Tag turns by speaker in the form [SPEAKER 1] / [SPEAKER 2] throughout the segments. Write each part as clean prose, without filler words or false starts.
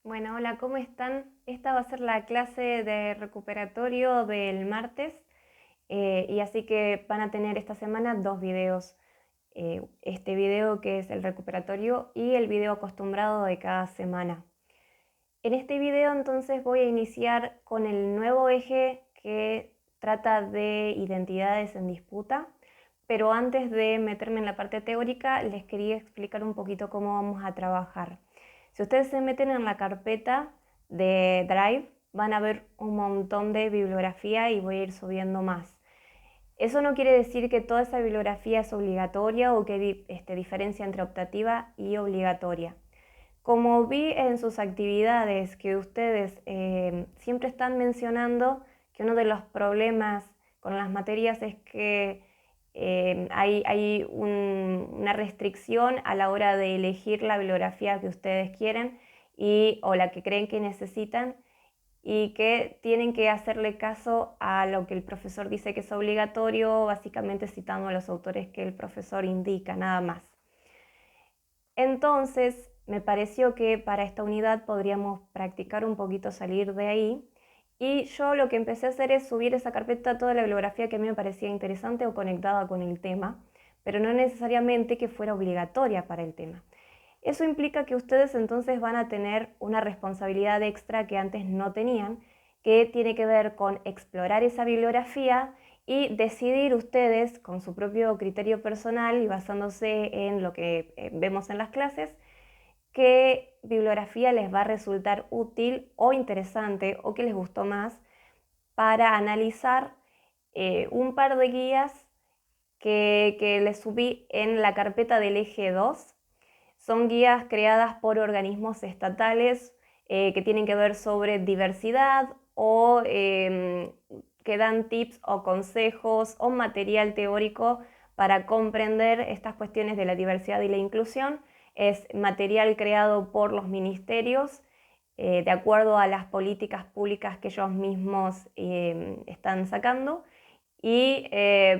[SPEAKER 1] Bueno, hola, ¿cómo están? Esta va a ser la clase de recuperatorio del martes y así que van a tener esta semana dos videos. Este video que es el recuperatorio y el video acostumbrado de cada semana. En este video entonces voy a iniciar con el nuevo eje que trata de identidades en disputa, pero antes de meterme en la parte teórica les quería explicar un poquito cómo vamos a trabajar. Si ustedes se meten en la carpeta de Drive, van a ver un montón de bibliografía y voy a ir subiendo más. Eso no quiere decir que toda esa bibliografía es obligatoria o que diferencia entre optativa y obligatoria. Como vi en sus actividades que ustedes siempre están mencionando que uno de los problemas con las materias es que hay una restricción a la hora de elegir la bibliografía que ustedes quieren o la que creen que necesitan y que tienen que hacerle caso a lo que el profesor dice que es obligatorio, básicamente citando a los autores que el profesor indica, nada más. Entonces, me pareció que para esta unidad podríamos practicar un poquito salir de ahí y yo lo que empecé a hacer es subir esa carpeta a toda la bibliografía que a mí me parecía interesante o conectada con el tema, pero no necesariamente que fuera obligatoria para el tema. Eso implica que ustedes entonces van a tener una responsabilidad extra que antes no tenían, que tiene que ver con explorar esa bibliografía y decidir ustedes con su propio criterio personal y basándose en lo que vemos en las clases, qué bibliografía les va a resultar útil o interesante o que les gustó más para analizar un par de guías que les subí en la carpeta del eje 2. Son guías creadas por organismos estatales que tienen que ver sobre diversidad o que dan tips o consejos o material teórico para comprender estas cuestiones de la diversidad y la inclusión. Es material creado por los ministerios de acuerdo a las políticas públicas que ellos mismos están sacando y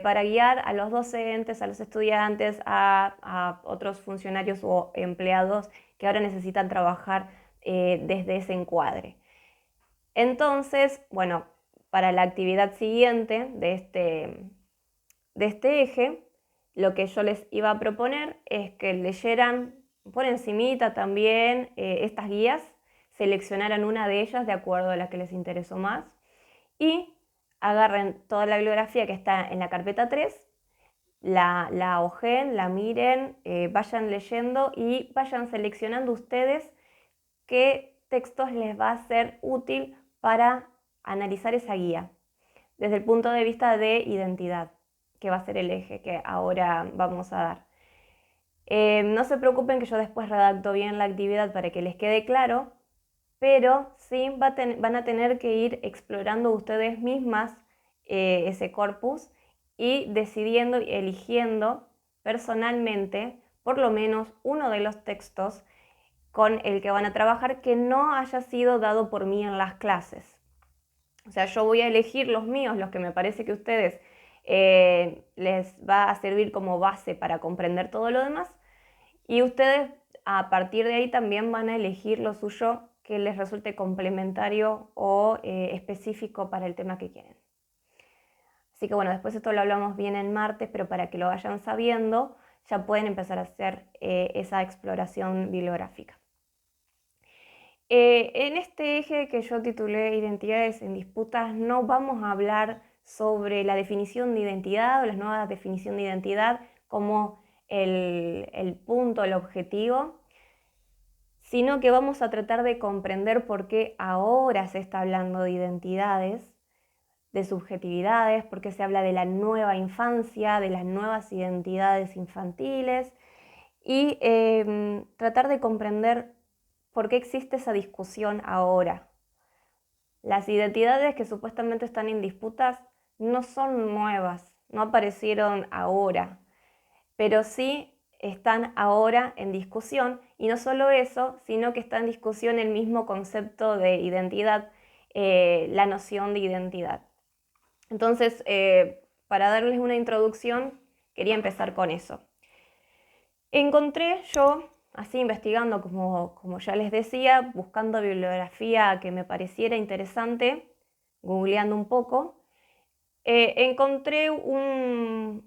[SPEAKER 1] para guiar a los docentes, a los estudiantes, a otros funcionarios o empleados que ahora necesitan trabajar desde ese encuadre. Entonces, bueno, para la actividad siguiente de este eje, lo que yo les iba a proponer es que leyeran por encimita también estas guías, seleccionaran una de ellas de acuerdo a la que les interesó más y agarren toda la bibliografía que está en la carpeta 3, la ojeen, la miren, vayan leyendo y vayan seleccionando ustedes qué textos les va a ser útil para analizar esa guía desde el punto de vista de identidad, que va a ser el eje que ahora vamos a dar. No se preocupen que yo después redacto bien la actividad para que les quede claro, pero sí van a tener que ir explorando ustedes mismas ese corpus y decidiendo y eligiendo personalmente por lo menos uno de los textos con el que van a trabajar que no haya sido dado por mí en las clases. O sea, yo voy a elegir los míos, los que me parece que a ustedes les va a servir como base para comprender todo lo demás, y ustedes a partir de ahí también van a elegir lo suyo que les resulte complementario o específico para el tema que quieren. Así que bueno, después esto lo hablamos bien en martes, pero para que lo vayan sabiendo, ya pueden empezar a hacer esa exploración bibliográfica. En este eje que yo titulé Identidades en disputas, no vamos a hablar sobre la definición de identidad o las nuevas definiciones de identidad como el punto, el objetivo, sino que vamos a tratar de comprender por qué ahora se está hablando de identidades, de subjetividades, por qué se habla de la nueva infancia, de las nuevas identidades infantiles y tratar de comprender por qué existe esa discusión ahora. Las identidades que supuestamente están en disputas no son nuevas, no aparecieron ahora, pero sí están ahora en discusión, y no solo eso, sino que está en discusión el mismo concepto de identidad, la noción de identidad. Entonces, para darles una introducción, quería empezar con eso. Encontré yo, así investigando, como ya les decía, buscando bibliografía que me pareciera interesante, googleando un poco, encontré una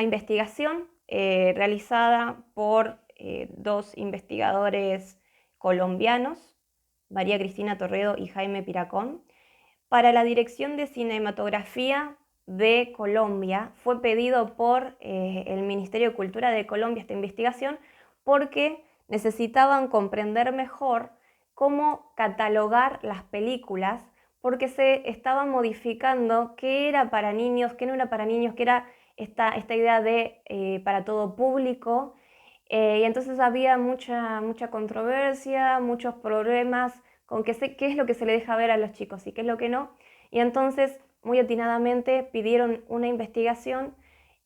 [SPEAKER 1] investigación realizada por dos investigadores colombianos, María Cristina Torredo y Jaime Piracón, para la Dirección de Cinematografía de Colombia. Fue pedido por el Ministerio de Cultura de Colombia esta investigación porque necesitaban comprender mejor cómo catalogar las películas, porque se estaba modificando qué era para niños, qué no era para niños, qué era esta idea de para todo público. Y entonces había mucha controversia, muchos problemas con qué es lo que se le deja ver a los chicos y qué es lo que no. Y entonces, muy atinadamente, pidieron una investigación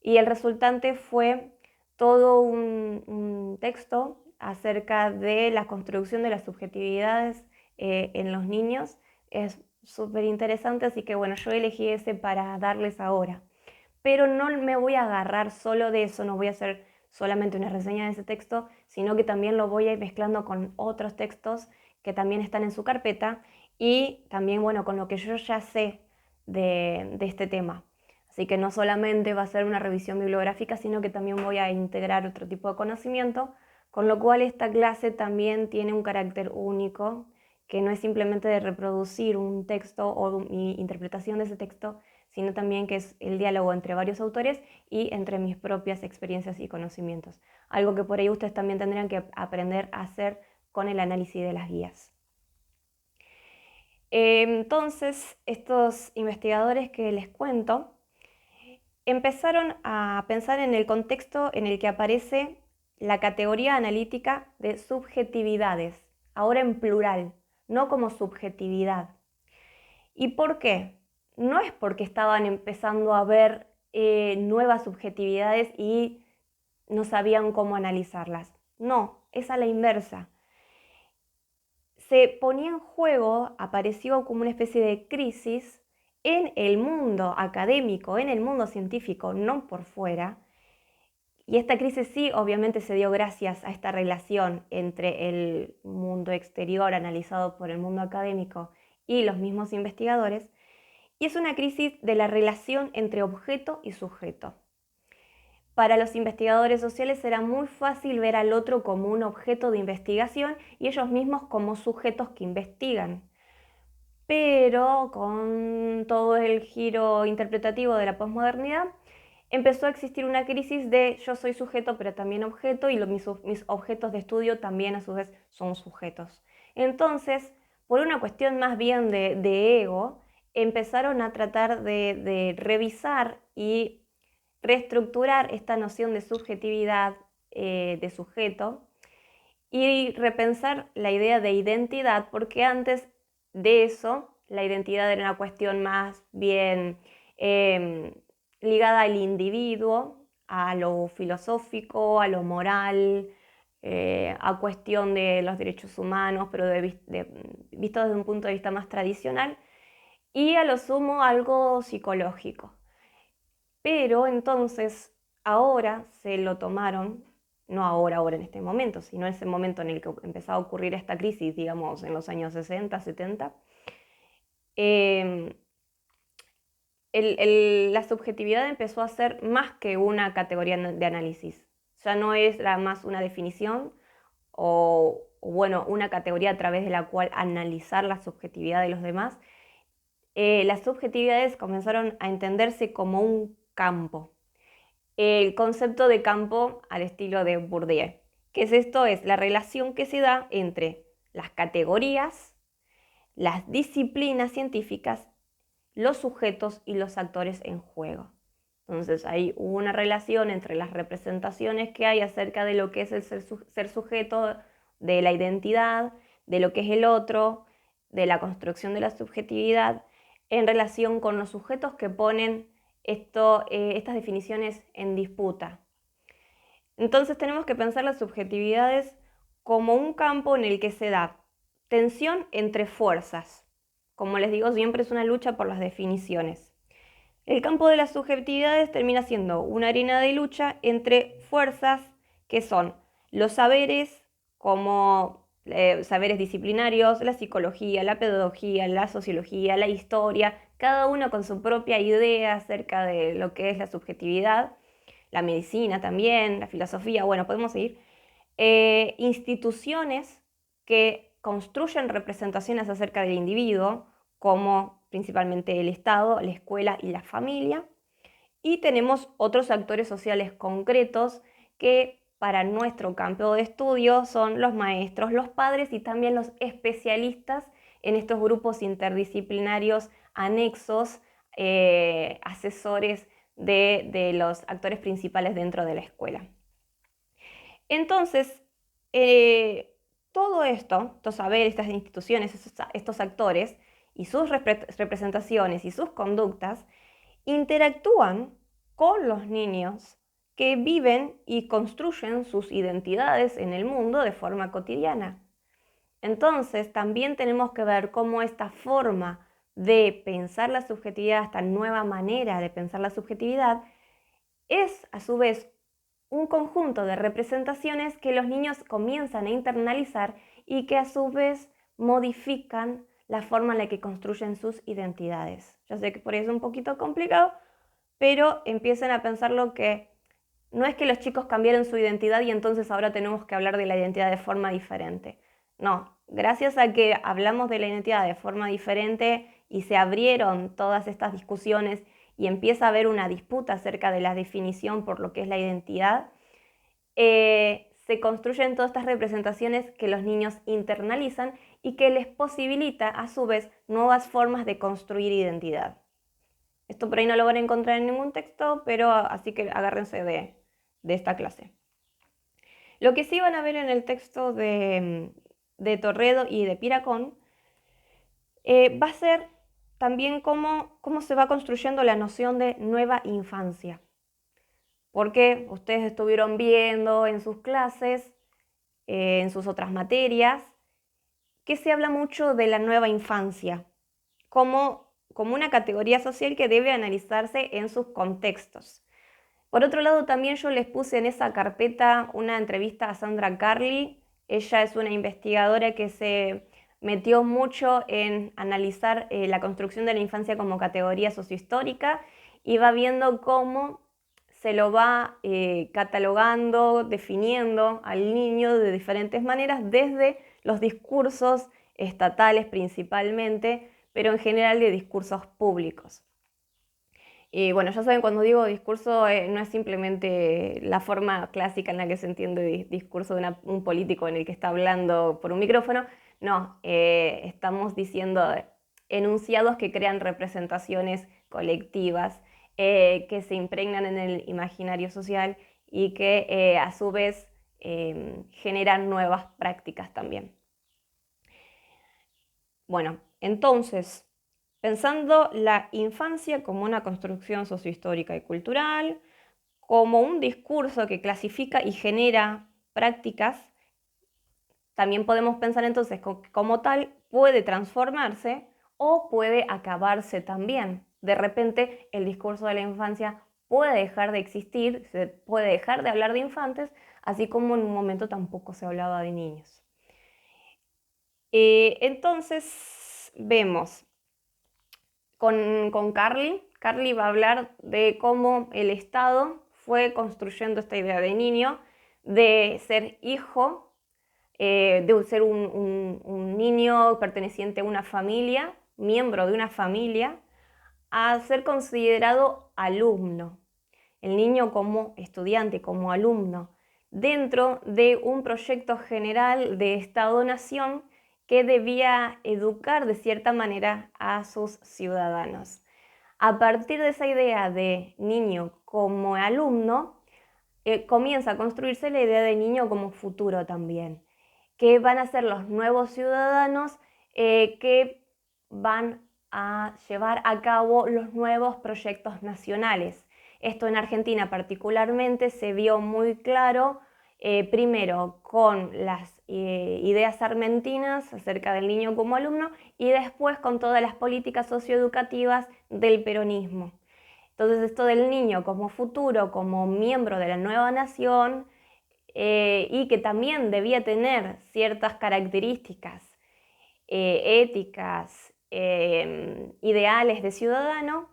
[SPEAKER 1] y el resultante fue todo un texto acerca de la construcción de las subjetividades en los niños. Es súper interesante, así que bueno, yo elegí ese para darles ahora. Pero no me voy a agarrar solo de eso, no voy a hacer solamente una reseña de ese texto, sino que también lo voy a ir mezclando con otros textos que también están en su carpeta y también, bueno, con lo que yo ya sé de este tema. Así que no solamente va a ser una revisión bibliográfica, sino que también voy a integrar otro tipo de conocimiento, con lo cual esta clase también tiene un carácter único, que no es simplemente de reproducir un texto o mi interpretación de ese texto, sino también que es el diálogo entre varios autores y entre mis propias experiencias y conocimientos. Algo que por ahí ustedes también tendrían que aprender a hacer con el análisis de las guías. Entonces, estos investigadores que les cuento empezaron a pensar en el contexto en el que aparece la categoría analítica de subjetividades, ahora en plural, no como subjetividad. ¿Y por qué? No es porque estaban empezando a ver nuevas subjetividades y no sabían cómo analizarlas. No, es a la inversa. Se ponía en juego, apareció como una especie de crisis en el mundo académico, en el mundo científico, no por fuera. Y esta crisis sí, obviamente, se dio gracias a esta relación entre el mundo exterior analizado por el mundo académico y los mismos investigadores, y es una crisis de la relación entre objeto y sujeto. Para los investigadores sociales era muy fácil ver al otro como un objeto de investigación y ellos mismos como sujetos que investigan. Pero con todo el giro interpretativo de la posmodernidad, empezó a existir una crisis de yo soy sujeto pero también objeto y mis objetos de estudio también a su vez son sujetos. Entonces, por una cuestión más bien de ego, empezaron a tratar de revisar y reestructurar esta noción de subjetividad, de sujeto, y repensar la idea de identidad, porque antes de eso la identidad era una cuestión más bien ligada al individuo, a lo filosófico, a lo moral, a cuestión de los derechos humanos, pero visto desde un punto de vista más tradicional, y a lo sumo algo psicológico. Pero entonces ahora se lo tomaron, no ahora en este momento, sino en ese momento en el que empezaba a ocurrir esta crisis, digamos, en los años 60, 70, la subjetividad empezó a ser más que una categoría de análisis. Ya no es más una definición o, bueno, una categoría a través de la cual analizar la subjetividad de los demás. Las subjetividades comenzaron a entenderse como un campo. El concepto de campo al estilo de Bourdieu. ¿Qué es esto? Es la relación que se da entre las categorías, las disciplinas científicas, los sujetos y los actores en juego. Entonces hay una relación entre las representaciones que hay acerca de lo que es el ser sujeto, de la identidad, de lo que es el otro, de la construcción de la subjetividad, en relación con los sujetos que ponen estas definiciones en disputa. Entonces tenemos que pensar las subjetividades como un campo en el que se da tensión entre fuerzas. Como les digo, siempre es una lucha por las definiciones. El campo de las subjetividades termina siendo una arena de lucha entre fuerzas que son los saberes como saberes disciplinarios, la psicología, la pedagogía, la sociología, la historia, cada uno con su propia idea acerca de lo que es la subjetividad, la medicina también, la filosofía, bueno, podemos seguir. Instituciones que construyen representaciones acerca del individuo, como principalmente el Estado, la escuela y la familia. Y tenemos otros actores sociales concretos que para nuestro campo de estudio son los maestros, los padres y también los especialistas en estos grupos interdisciplinarios anexos, asesores de los actores principales dentro de la escuela. Entonces, todo esto, estos saberes, estas instituciones, estos actores y sus representaciones y sus conductas interactúan con los niños que viven y construyen sus identidades en el mundo de forma cotidiana. Entonces, también tenemos que ver cómo esta forma de pensar la subjetividad, esta nueva manera de pensar la subjetividad, es a su vez un conjunto de representaciones que los niños comienzan a internalizar y que a su vez modifican la forma en la que construyen sus identidades. Yo sé que por eso es un poquito complicado, pero empiecen a pensarlo que no es que los chicos cambiaron su identidad y entonces ahora tenemos que hablar de la identidad de forma diferente. No, gracias a que hablamos de la identidad de forma diferente y se abrieron todas estas discusiones y empieza a haber una disputa acerca de la definición por lo que es la identidad, se construyen todas estas representaciones que los niños internalizan y que les posibilita a su vez nuevas formas de construir identidad. Esto por ahí no lo van a encontrar en ningún texto, pero así que agárrense de esta clase. Lo que sí van a ver en el texto de Torredo y de Piracón va a ser también cómo se va construyendo la noción de nueva infancia. Porque ustedes estuvieron viendo en sus clases, en sus otras materias, que se habla mucho de la nueva infancia como una categoría social que debe analizarse en sus contextos. Por otro lado, también yo les puse en esa carpeta una entrevista a Sandra Carli. Ella es una investigadora que se metió mucho en analizar la construcción de la infancia como categoría sociohistórica y va viendo cómo se lo va catalogando, definiendo al niño de diferentes maneras desde los discursos estatales principalmente, pero en general de discursos públicos. Y bueno, ya saben, cuando digo discurso no es simplemente la forma clásica en la que se entiende discurso de un político en el que está hablando por un micrófono, no, estamos diciendo enunciados que crean representaciones colectivas, que se impregnan en el imaginario social y que a su vez generan nuevas prácticas también. Bueno, entonces, pensando la infancia como una construcción sociohistórica y cultural, como un discurso que clasifica y genera prácticas, también podemos pensar entonces que como tal puede transformarse o puede acabarse también. De repente el discurso de la infancia puede dejar de existir, se puede dejar de hablar de infantes, así como en un momento tampoco se hablaba de niños. Entonces vemos con Carli va a hablar de cómo el Estado fue construyendo esta idea de niño, de ser hijo, de ser un niño perteneciente a una familia, miembro de una familia, a ser considerado alumno. El niño como estudiante, como alumno, dentro de un proyecto general de Estado-Nación que debía educar de cierta manera a sus ciudadanos. A partir de esa idea de niño como alumno, comienza a construirse la idea de niño como futuro también, que van a ser los nuevos ciudadanos que van a llevar a cabo los nuevos proyectos nacionales. Esto en Argentina particularmente se vio muy claro, primero con las ideas argentinas acerca del niño como alumno y después con todas las políticas socioeducativas del peronismo. Entonces esto del niño como futuro, como miembro de la nueva nación, y que también debía tener ciertas características éticas, ideales de ciudadano,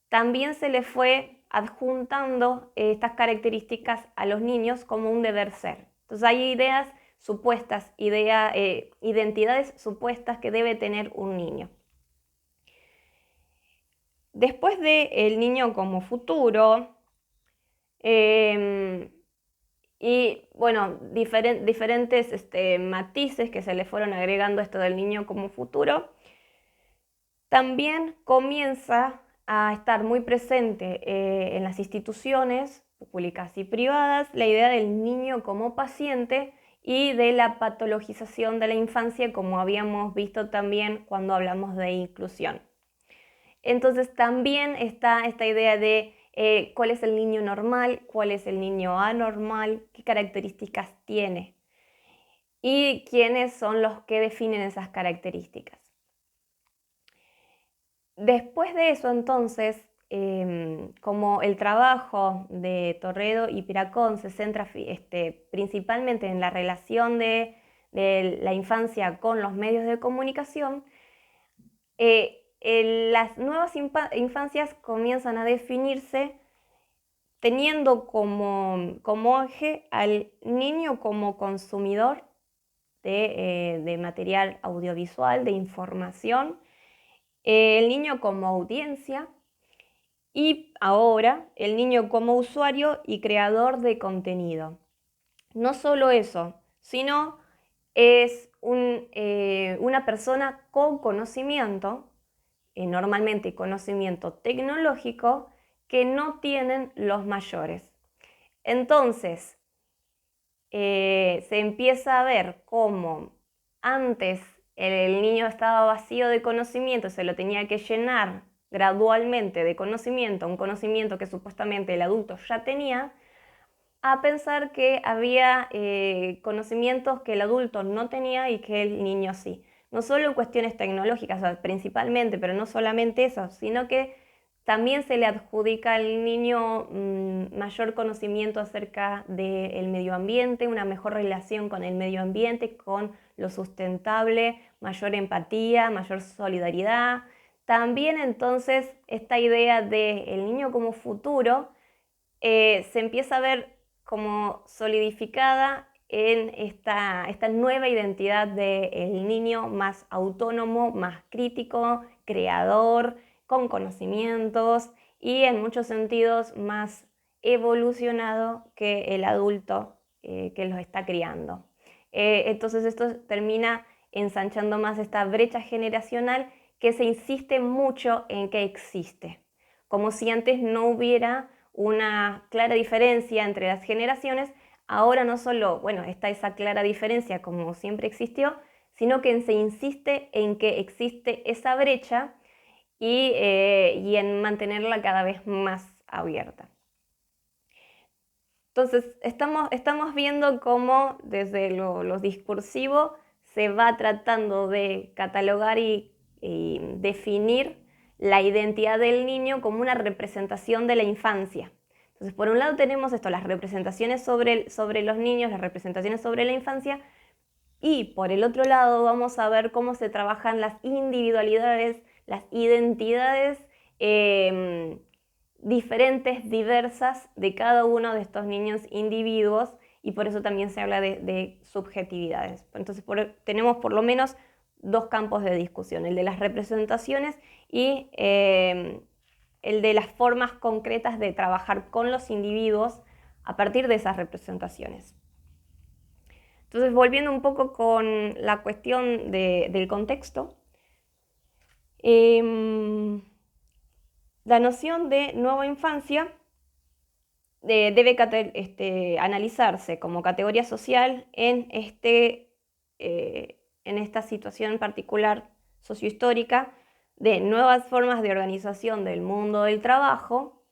[SPEAKER 1] también se le fue adjuntando estas características a los niños como un deber ser. Entonces hay ideas supuestas, identidades supuestas que debe tener un niño. Después de el niño como futuro, y bueno, diferentes matices que se le fueron agregando a esto del niño como futuro, también comienza a estar muy presente en las instituciones públicas y privadas la idea del niño como paciente y de la patologización de la infancia, como habíamos visto también cuando hablamos de inclusión. Entonces también está esta idea de cuál es el niño normal, cuál es el niño anormal, qué características tiene y quiénes son los que definen esas características. Después de eso, entonces, como el trabajo de Torredo y Piracón se centra principalmente en la relación de la infancia con los medios de comunicación, las nuevas infancias comienzan a definirse teniendo como eje al niño como consumidor de material audiovisual, de información, el niño como audiencia y ahora el niño como usuario y creador de contenido. No solo eso, sino es una persona con conocimiento, normalmente conocimiento tecnológico, que no tienen los mayores. Entonces, se empieza a ver cómo antes el niño estaba vacío de conocimiento, se lo tenía que llenar gradualmente de conocimiento, un conocimiento que supuestamente el adulto ya tenía, a pensar que había conocimientos que el adulto no tenía y que el niño sí. No solo en cuestiones tecnológicas, o sea, principalmente, pero no solamente eso, sino que también se le adjudica al niño mayor conocimiento acerca del medio ambiente, una mejor relación con el medio ambiente, con lo sustentable, mayor empatía, mayor solidaridad. También entonces esta idea del niño como futuro se empieza a ver como solidificada en esta nueva identidad del niño más autónomo, más crítico, creador, con conocimientos y en muchos sentidos más evolucionado que el adulto que los está criando. Entonces esto termina ensanchando más esta brecha generacional que se insiste mucho en que existe, como si antes no hubiera una clara diferencia entre las generaciones. Ahora no solo, bueno, está esa clara diferencia como siempre existió, sino que se insiste en que existe esa brecha y en mantenerla cada vez más abierta. Entonces, estamos viendo cómo desde lo discursivo se va tratando de catalogar y definir la identidad del niño como una representación de la infancia. Entonces, por un lado tenemos esto, las representaciones sobre los niños, las representaciones sobre la infancia, y por el otro lado vamos a ver cómo se trabajan las individualidades, las identidades diferentes, diversas de cada uno de estos niños individuos, y por eso también se habla de subjetividades. Entonces tenemos por lo menos dos campos de discusión, el de las representaciones y el de las formas concretas de trabajar con los individuos a partir de esas representaciones. Entonces, volviendo un poco con la cuestión del contexto, la noción de nueva infancia debe analizarse como categoría social en esta situación particular sociohistórica de nuevas formas de organización del mundo del trabajo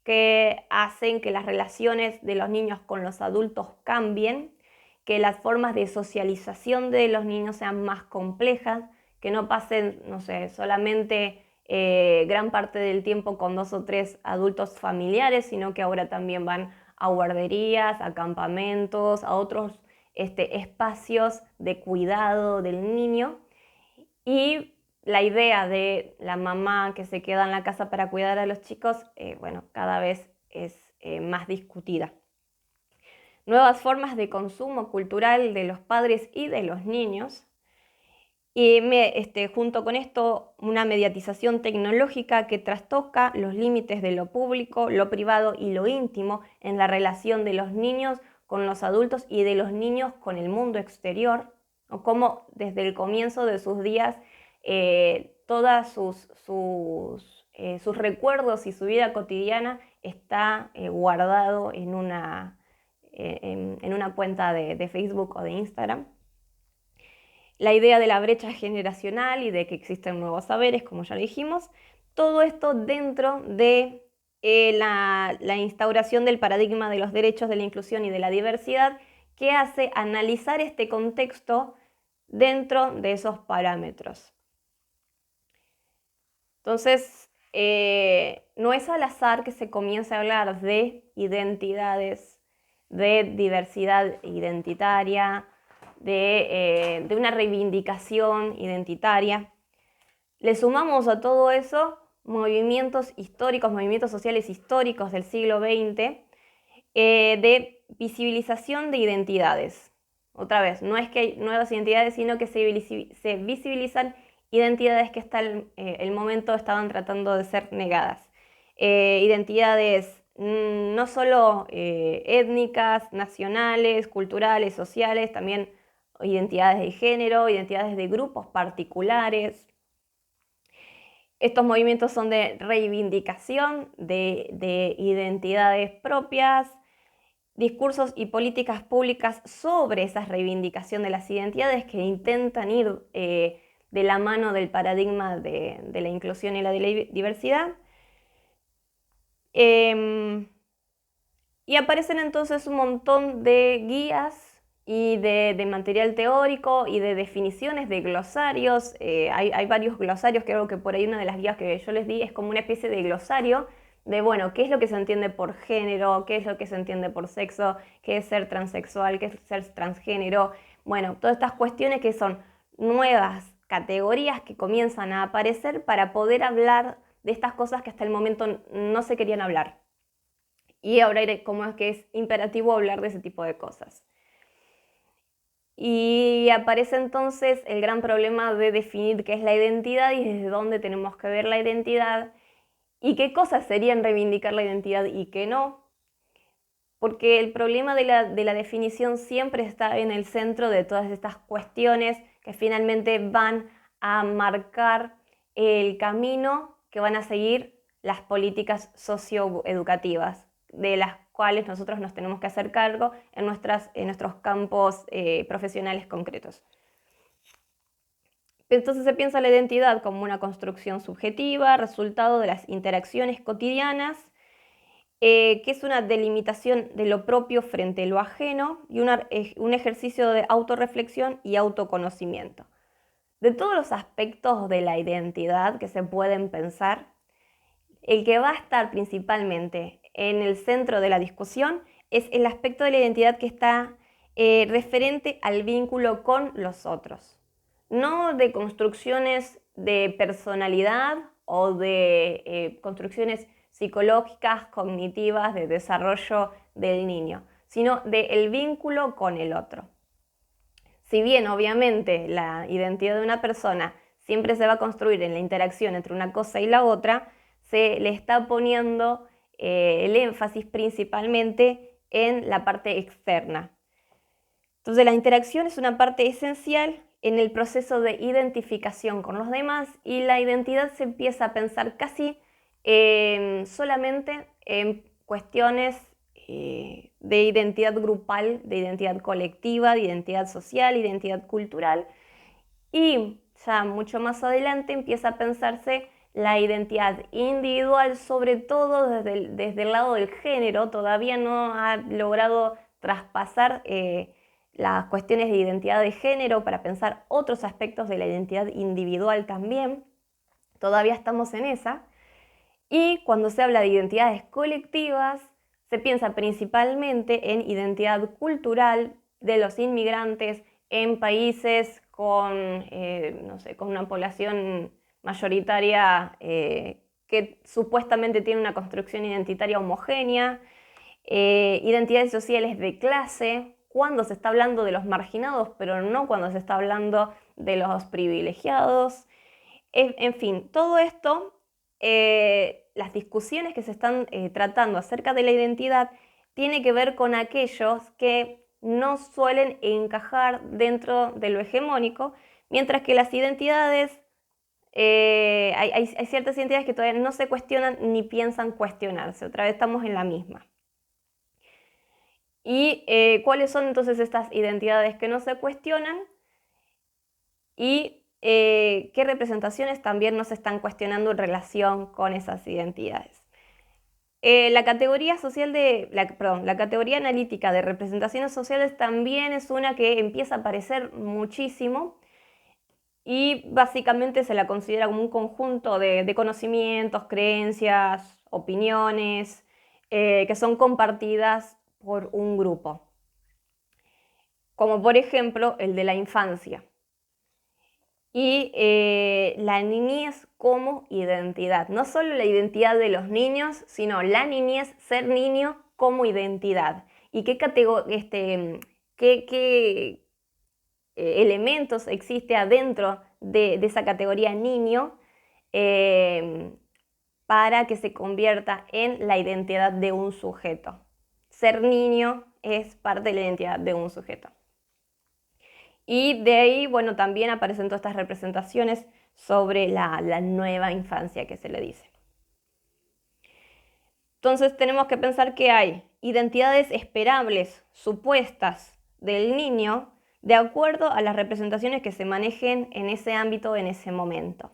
[SPEAKER 1] que hacen que las relaciones de los niños con los adultos cambien, que las formas de socialización de los niños sean más complejas, que no pasen, no sé, solamente gran parte del tiempo con 2 o 3 adultos familiares, sino que ahora también van a guarderías, a campamentos, a otros espacios de cuidado del niño. Y la idea de la mamá que se queda en la casa para cuidar a los chicos, bueno, cada vez es más discutida. Nuevas formas de consumo cultural de los padres y de los niños. Y junto con esto, una mediatización tecnológica que trastoca los límites de lo público, lo privado y lo íntimo en la relación de los niños con los adultos y de los niños con el mundo exterior, o cómo desde el comienzo de sus días todos sus recuerdos y su vida cotidiana está guardado en una cuenta de Facebook o de Instagram. La idea de la brecha generacional y de que existen nuevos saberes, como ya dijimos, todo esto dentro de la instauración del paradigma de los derechos, de la inclusión y de la diversidad, que hace analizar este contexto dentro de esos parámetros. Entonces, no es al azar que se comience a hablar de identidades, de diversidad identitaria, de una reivindicación identitaria. Le sumamos a todo eso movimientos históricos, movimientos sociales históricos del siglo XX, de visibilización de identidades. Otra vez, no es que hay nuevas identidades, sino que se visibilizan identidades que hasta el momento estaban tratando de ser negadas. Identidades no solo étnicas, nacionales, culturales, sociales, también identidades de género, identidades de grupos particulares. Estos movimientos son de reivindicación de identidades propias, discursos y políticas públicas sobre esa reivindicación de las identidades que intentan ir de la mano del paradigma de la inclusión y la diversidad. Y aparecen entonces un montón de guías y de material teórico y de definiciones de glosarios. Hay varios glosarios, creo que por ahí una de las guías que yo les di es como una especie de glosario de, bueno, qué es lo que se entiende por género, qué es lo que se entiende por sexo, qué es ser transexual, qué es ser transgénero. Bueno, todas estas cuestiones que son nuevas categorías que comienzan a aparecer para poder hablar de estas cosas que hasta el momento no se querían hablar. Y ahora como es que es imperativo hablar de ese tipo de cosas. Y aparece entonces el gran problema de definir qué es la identidad y desde dónde tenemos que ver la identidad y qué cosas serían reivindicar la identidad y qué no. Porque el problema de la definición siempre está en el centro de todas estas cuestiones que finalmente van a marcar el camino que van a seguir las políticas socioeducativas, de las cuales nosotros nos tenemos que hacer cargo en nuestros campos profesionales concretos. Entonces se piensa la identidad como una construcción subjetiva, resultado de las interacciones cotidianas, que es una delimitación de lo propio frente a lo ajeno y un ejercicio de autorreflexión y autoconocimiento. De todos los aspectos de la identidad que se pueden pensar, el que va a estar principalmente en el centro de la discusión es el aspecto de la identidad que está referente al vínculo con los otros, no de construcciones de personalidad o de construcciones psicológicas, cognitivas, de desarrollo del niño, sino del vínculo con el otro. Si bien obviamente la identidad de una persona siempre se va a construir en la interacción entre una cosa y la otra, se le está poniendo el énfasis principalmente en la parte externa. Entonces la interacción es una parte esencial en el proceso de identificación con los demás y la identidad se empieza a pensar casi solamente en cuestiones de identidad grupal, de identidad colectiva, de identidad social, identidad cultural, y ya mucho más adelante empieza a pensarse la identidad individual, sobre todo desde el lado del género. Todavía no ha logrado traspasar las cuestiones de identidad de género para pensar otros aspectos de la identidad individual también. Todavía estamos en esa. Y cuando se habla de identidades colectivas, se piensa principalmente en identidad cultural de los inmigrantes en países con, no sé, con una población mayoritaria que supuestamente tiene una construcción identitaria homogénea, identidades sociales de clase, cuando se está hablando de los marginados, pero no cuando se está hablando de los privilegiados. En fin, todo esto, las discusiones que se están tratando acerca de la identidad, tiene que ver con aquellos que no suelen encajar dentro de lo hegemónico, mientras que las identidades, hay ciertas identidades que todavía no se cuestionan ni piensan cuestionarse. Otra vez estamos en la misma. ¿Y cuáles son entonces estas identidades que no se cuestionan? Y qué representaciones también no se están cuestionando en relación con esas identidades. La categoría la categoría analítica de representaciones sociales también es una que empieza a aparecer muchísimo y básicamente se la considera como un conjunto de conocimientos, creencias, opiniones que son compartidas por un grupo, como por ejemplo el de la infancia. Y la niñez como identidad, no solo la identidad de los niños, sino la niñez, ser niño como identidad. Y qué elementos existe adentro de esa categoría niño para que se convierta en la identidad de un sujeto. Ser niño es parte de la identidad de un sujeto. Y de ahí, bueno, también aparecen todas estas representaciones sobre la nueva infancia que se le dice. Entonces tenemos que pensar que hay identidades esperables, supuestas del niño, de acuerdo a las representaciones que se manejen en ese ámbito, en ese momento.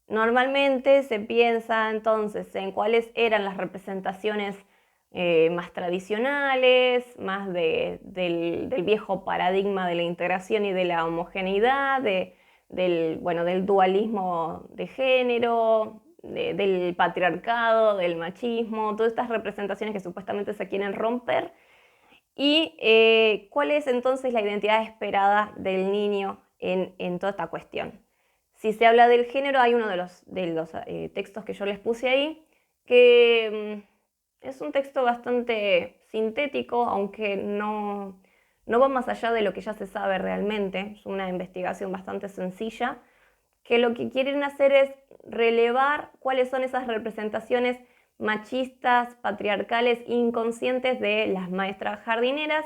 [SPEAKER 1] Normalmente se piensa entonces en cuáles eran las representaciones más tradicionales, más del viejo paradigma de la integración y de la homogeneidad, del dualismo de género, del patriarcado, del machismo, todas estas representaciones que supuestamente se quieren romper. ¿Y cuál es entonces la identidad esperada del niño en toda esta cuestión? Si se habla del género, hay uno de los textos que yo les puse ahí, que es un texto bastante sintético, aunque no va más allá de lo que ya se sabe realmente. Es una investigación bastante sencilla, que lo que quieren hacer es relevar cuáles son esas representaciones machistas, patriarcales, inconscientes de las maestras jardineras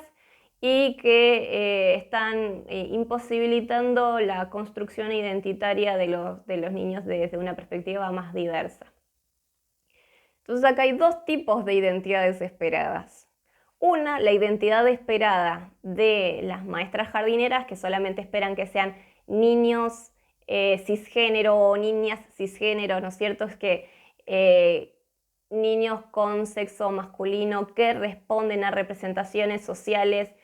[SPEAKER 1] y que están imposibilitando la construcción identitaria de los niños desde una perspectiva más diversa. Entonces acá hay dos tipos de identidades esperadas. Una, la identidad esperada de las maestras jardineras, que solamente esperan que sean niños cisgénero o niñas cisgénero, ¿no es cierto? Es que niños con sexo masculino que responden a representaciones sociales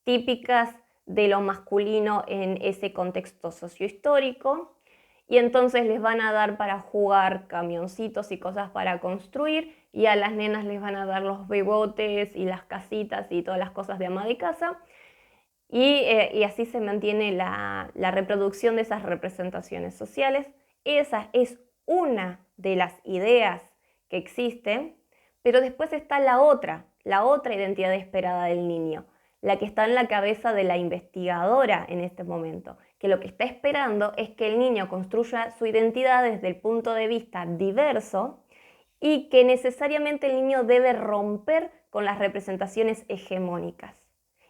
[SPEAKER 1] típicas de lo masculino en ese contexto sociohistórico. Y entonces les van a dar para jugar camioncitos y cosas para construir, y a las nenas les van a dar los bebotes y las casitas y todas las cosas de ama de casa, y así se mantiene la reproducción de esas representaciones sociales. Esa es una de las ideas que existen, pero después está la otra identidad esperada del niño, la que está en la cabeza de la investigadora en este momento, que lo que está esperando es que el niño construya su identidad desde el punto de vista diverso y que necesariamente el niño debe romper con las representaciones hegemónicas.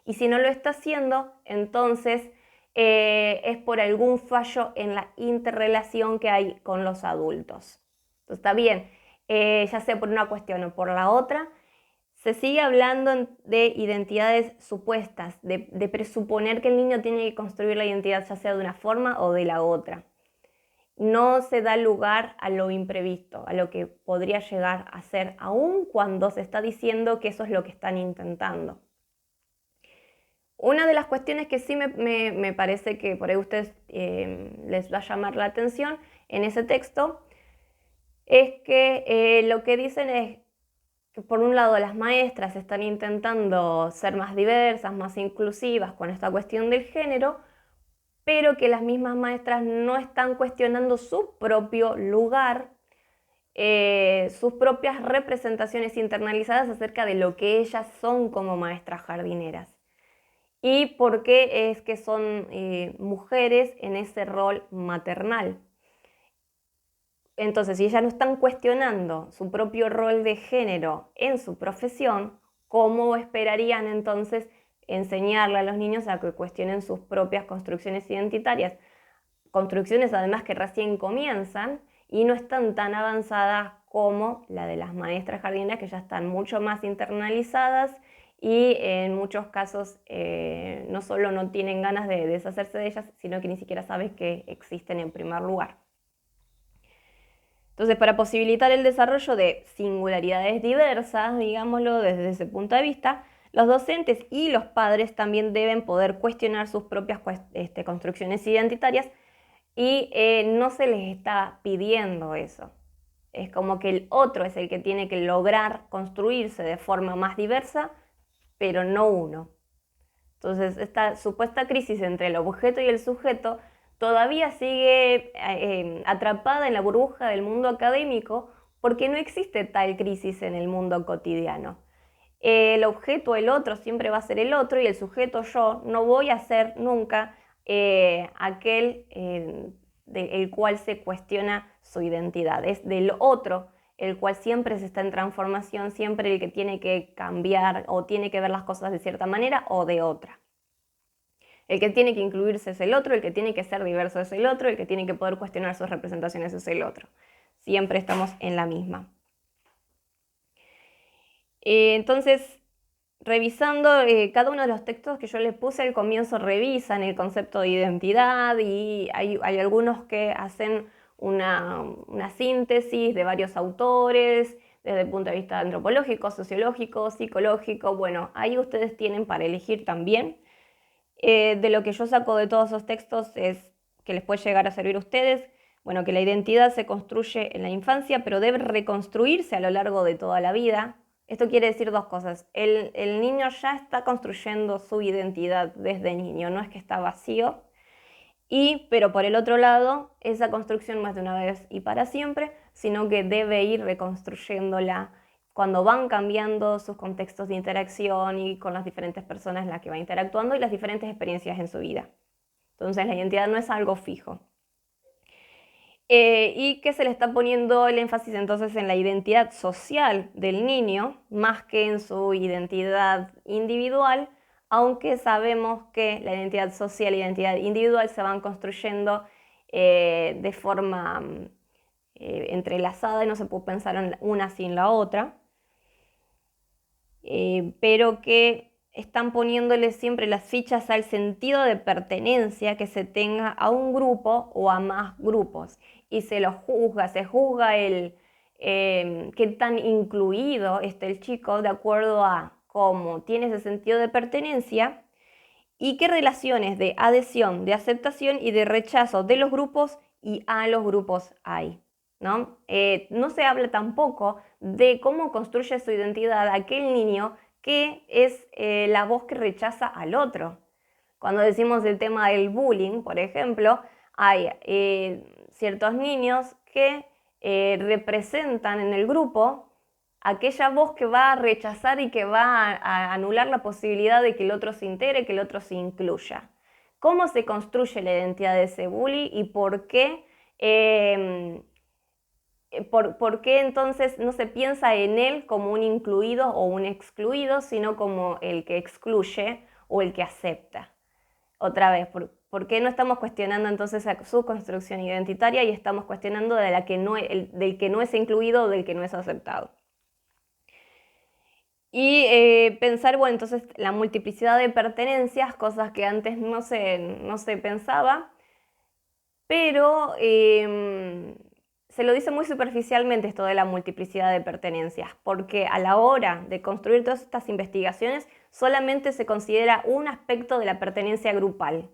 [SPEAKER 1] Y si no lo está haciendo, entonces es por algún fallo en la interrelación que hay con los adultos. Entonces está bien, ya sea por una cuestión o por la otra, se sigue hablando de identidades supuestas, de presuponer que el niño tiene que construir la identidad ya sea de una forma o de la otra. No se da lugar a lo imprevisto, a lo que podría llegar a ser, aun cuando se está diciendo que eso es lo que están intentando. Una de las cuestiones que sí me parece que por ahí a ustedes les va a llamar la atención en ese texto es que lo que dicen es que por un lado las maestras están intentando ser más diversas, más inclusivas con esta cuestión del género, pero que las mismas maestras no están cuestionando su propio lugar, sus propias representaciones internalizadas acerca de lo que ellas son como maestras jardineras y por qué es que son mujeres en ese rol maternal. Entonces, si ellas no están cuestionando su propio rol de género en su profesión, ¿cómo esperarían entonces enseñarle a los niños a que cuestionen sus propias construcciones identitarias? Construcciones además que recién comienzan y no están tan avanzadas como la de las maestras jardineras, que ya están mucho más internalizadas y en muchos casos no solo no tienen ganas de deshacerse de ellas, sino que ni siquiera saben que existen en primer lugar. Entonces, para posibilitar el desarrollo de singularidades diversas, digámoslo desde ese punto de vista, los docentes y los padres también deben poder cuestionar sus propias construcciones identitarias y no se les está pidiendo eso. Es como que el otro es el que tiene que lograr construirse de forma más diversa, pero no uno. Entonces, esta supuesta crisis entre el objeto y el sujeto todavía sigue atrapada en la burbuja del mundo académico porque no existe tal crisis en el mundo cotidiano. El objeto, el otro, siempre va a ser el otro y el sujeto, yo, no voy a ser nunca aquel del cual se cuestiona su identidad. Es del otro el cual siempre se está en transformación, siempre el que tiene que cambiar o tiene que ver las cosas de cierta manera o de otra. El que tiene que incluirse es el otro, el que tiene que ser diverso es el otro, el que tiene que poder cuestionar sus representaciones es el otro. Siempre estamos en la misma. Entonces, revisando cada uno de los textos que yo les puse al comienzo, revisan el concepto de identidad y hay algunos que hacen una síntesis de varios autores desde el punto de vista antropológico, sociológico, psicológico. Bueno, ahí ustedes tienen para elegir también. De lo que yo saco de todos esos textos es que les puede llegar a servir a ustedes, bueno, que la identidad se construye en la infancia, pero debe reconstruirse a lo largo de toda la vida. Esto quiere decir dos cosas. El niño ya está construyendo su identidad desde niño, no es que está vacío. Pero por el otro lado, esa construcción no es de una vez y para siempre, sino que debe ir reconstruyéndola cuando van cambiando sus contextos de interacción y con las diferentes personas en las que va interactuando y las diferentes experiencias en su vida. Entonces la identidad no es algo fijo. Y que se le está poniendo el énfasis entonces en la identidad social del niño, más que en su identidad individual, aunque sabemos que la identidad social y la identidad individual se van construyendo de forma entrelazada y no se puede pensar en una sin la otra, pero que están poniéndole siempre las fichas al sentido de pertenencia que se tenga a un grupo o a más grupos. Y se juzga qué tan incluido está el chico de acuerdo a cómo tiene ese sentido de pertenencia y qué relaciones de adhesión, de aceptación y de rechazo de los grupos y a los grupos hay. ¿No? No se habla tampoco de cómo construye su identidad aquel niño que es la voz que rechaza al otro. Cuando decimos el tema del bullying, por ejemplo, hay ciertos niños que representan en el grupo aquella voz que va a rechazar y que va a anular la posibilidad de que el otro se integre, que el otro se incluya. ¿Cómo se construye la identidad de ese bully y por qué? ¿Por qué entonces no se piensa en él como un incluido o un excluido, sino como el que excluye o el que acepta? Otra vez, ¿por qué no estamos cuestionando entonces su construcción identitaria y estamos cuestionando del que no es incluido o del que no es aceptado? Y pensar, bueno, entonces la multiplicidad de pertenencias, cosas que antes no se pensaba, pero se lo dice muy superficialmente esto de la multiplicidad de pertenencias, porque a la hora de construir todas estas investigaciones solamente se considera un aspecto de la pertenencia grupal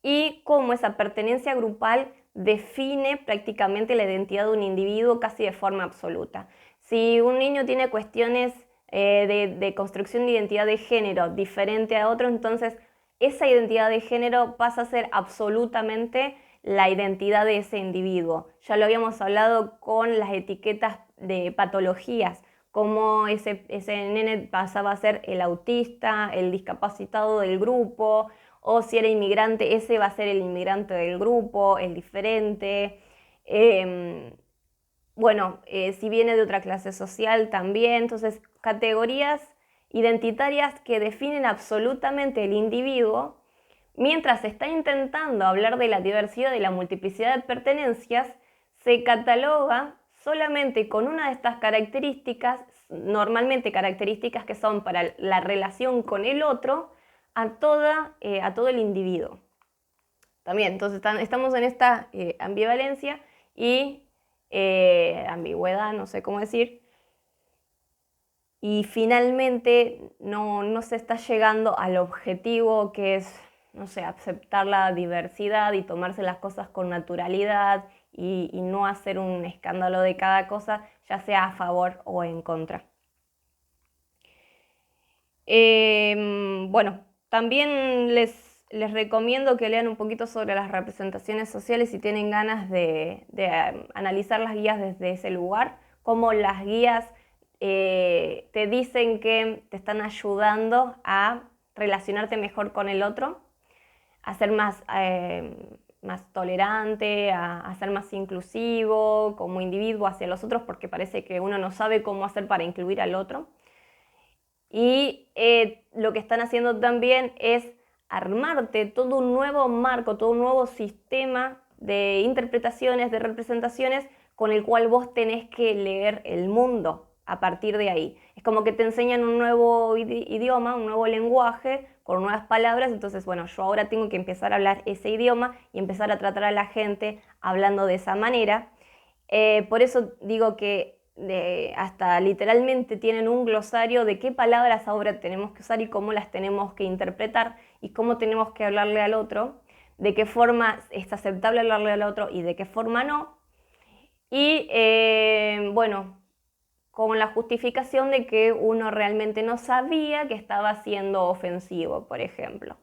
[SPEAKER 1] y cómo esa pertenencia grupal define prácticamente la identidad de un individuo casi de forma absoluta. Si un niño tiene cuestiones de construcción de identidad de género diferente a otro, entonces esa identidad de género pasa a ser absolutamente la identidad de ese individuo. Ya lo habíamos hablado con las etiquetas de patologías, cómo ese nene pasaba a ser el autista, el discapacitado del grupo, o si era inmigrante, ese va a ser el inmigrante del grupo, el diferente. Bueno, si viene de otra clase social también, entonces categorías identitarias que definen absolutamente el individuo, mientras se está intentando hablar de la diversidad y la multiplicidad de pertenencias, se cataloga solamente con una de estas características, normalmente características que son para la relación con el otro, a todo el individuo. También, entonces estamos en esta ambivalencia y ambigüedad, no sé cómo decir, y finalmente no se está llegando al objetivo que es, no sé, aceptar la diversidad y tomarse las cosas con naturalidad y no hacer un escándalo de cada cosa, ya sea a favor o en contra. Bueno, también les recomiendo que lean un poquito sobre las representaciones sociales si tienen ganas de analizar las guías desde ese lugar, cómo las guías te dicen que te están ayudando a relacionarte mejor con el otro, a ser más tolerante, a ser más inclusivo como individuo hacia los otros, porque parece que uno no sabe cómo hacer para incluir al otro. Y lo que están haciendo también es armarte todo un nuevo marco, todo un nuevo sistema de interpretaciones, de representaciones, con el cual vos tenés que leer el mundo a partir de ahí. Es como que te enseñan un nuevo idioma, un nuevo lenguaje, con nuevas palabras, entonces bueno, yo ahora tengo que empezar a hablar ese idioma y empezar a tratar a la gente hablando de esa manera. Por eso digo que hasta literalmente tienen un glosario de qué palabras ahora tenemos que usar y cómo las tenemos que interpretar y cómo tenemos que hablarle al otro, de qué forma es aceptable hablarle al otro y de qué forma no. Y bueno, con la justificación de que uno realmente no sabía que estaba siendo ofensivo, por ejemplo.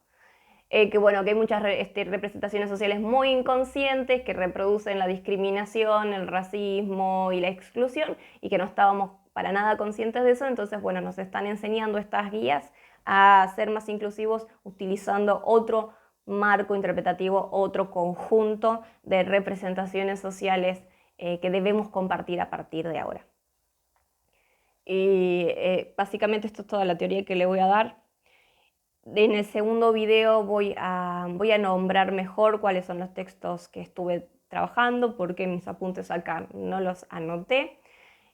[SPEAKER 1] Que bueno, que hay muchas representaciones sociales muy inconscientes que reproducen la discriminación, el racismo y la exclusión y que no estábamos para nada conscientes de eso, entonces bueno, nos están enseñando estas guías a ser más inclusivos utilizando otro marco interpretativo, otro conjunto de representaciones sociales que debemos compartir a partir de ahora. Y básicamente esto es toda la teoría que le voy a dar. En el segundo video voy a nombrar mejor cuáles son los textos que estuve trabajando, porque mis apuntes acá no los anoté,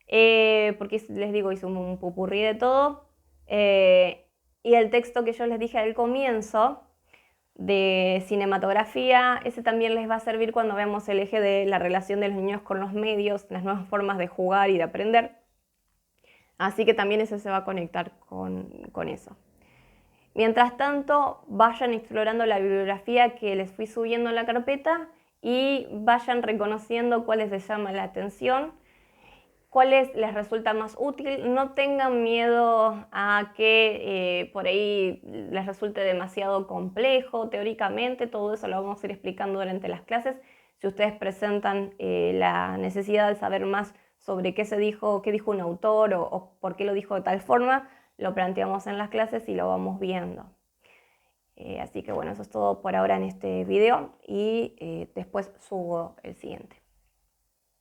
[SPEAKER 1] porque les digo, hice un pupurrí de todo. Y el texto que yo les dije al comienzo de cinematografía, ese también les va a servir cuando veamos el eje de la relación de los niños con los medios, las nuevas formas de jugar y de aprender. Así que también ese se va a conectar con eso. Mientras tanto, vayan explorando la bibliografía que les fui subiendo en la carpeta y vayan reconociendo cuáles les llaman la atención, cuáles les resulta más útil. No tengan miedo a que por ahí les resulte demasiado complejo teóricamente, todo eso lo vamos a ir explicando durante las clases. Si ustedes presentan la necesidad de saber más sobre qué dijo un autor o por qué lo dijo de tal forma, lo planteamos en las clases y lo vamos viendo. Así que bueno, eso es todo por ahora en este video y después subo el siguiente.